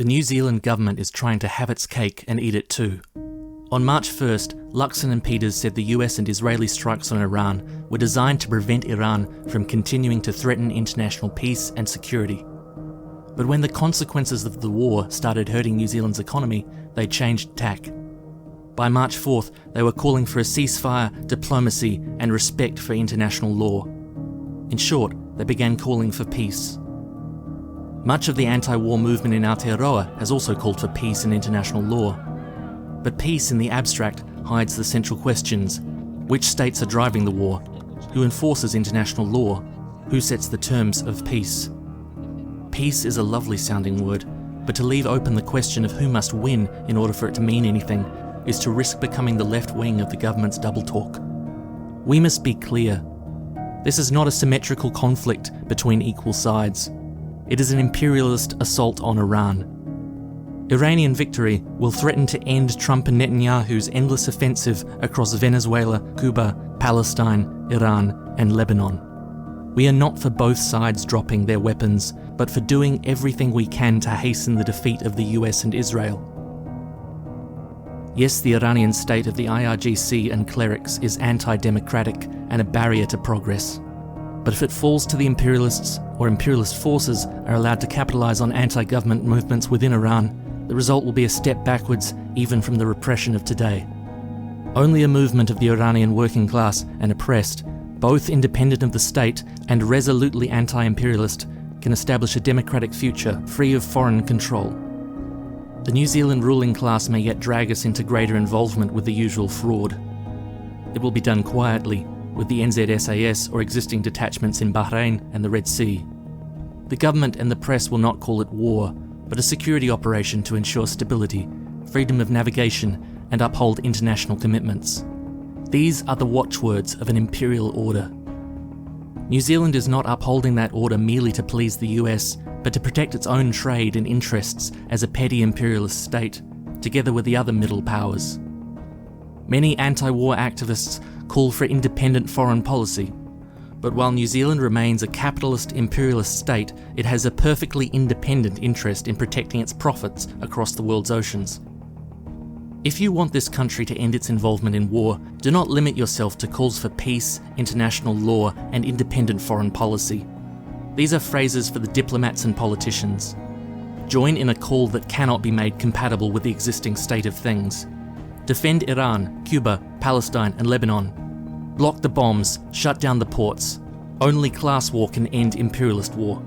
The New Zealand government is trying to have its cake and eat it too. On March 1st, Luxon and Peters said the US and Israeli strikes on Iran were designed to prevent Iran from continuing to threaten international peace and security. But when the consequences of the war started hurting New Zealand's economy, they changed tack. By March 4th, they were calling for a ceasefire, diplomacy, and respect for international law. In short, they began calling for peace. Much of the anti-war movement in Aotearoa has also called for peace and international law. But peace in the abstract hides the central questions. Which states are driving the war? Who enforces international law? Who sets the terms of peace? Peace is a lovely sounding word, but to leave open the question of who must win in order for it to mean anything is to risk becoming the left wing of the government's double talk. We must be clear. This is not a symmetrical conflict between equal sides. It is an imperialist assault on Iran. Iranian victory will threaten to end Trump and Netanyahu's endless offensive across Venezuela, Cuba, Palestine, Iran, and Lebanon. We are not for both sides dropping their weapons, but for doing everything we can to hasten the defeat of the US and Israel. Yes, the Iranian state of the IRGC and clerics is anti-democratic and a barrier to progress. But if it falls to the imperialists, or imperialist forces are allowed to capitalize on anti-government movements within Iran, the result will be a step backwards even from the repression of today. Only a movement of the Iranian working class and oppressed, both independent of the state and resolutely anti-imperialist, can establish a democratic future free of foreign control. The New Zealand ruling class may yet drag us into greater involvement with the usual fraud. It will be done quietly, with the NZSAS or existing detachments in Bahrain and the Red Sea. The government and the press will not call it war, but a security operation to ensure stability, freedom of navigation, and uphold international commitments. These are the watchwords of an imperial order. New Zealand is not upholding that order merely to please the US, but to protect its own trade and interests as a petty imperialist state, together with the other middle powers. Many anti-war activists call for independent foreign policy, but while New Zealand remains a capitalist imperialist state, it has a perfectly independent interest in protecting its profits across the world's oceans. If you want this country to end its involvement in war, do not limit yourself to calls for peace, international law, and independent foreign policy. These are phrases for the diplomats and politicians. Join in a call that cannot be made compatible with the existing state of things. Defend Iran, Cuba, Palestine, and Lebanon. Block the bombs, shut down the ports. Only class war can end imperialist war.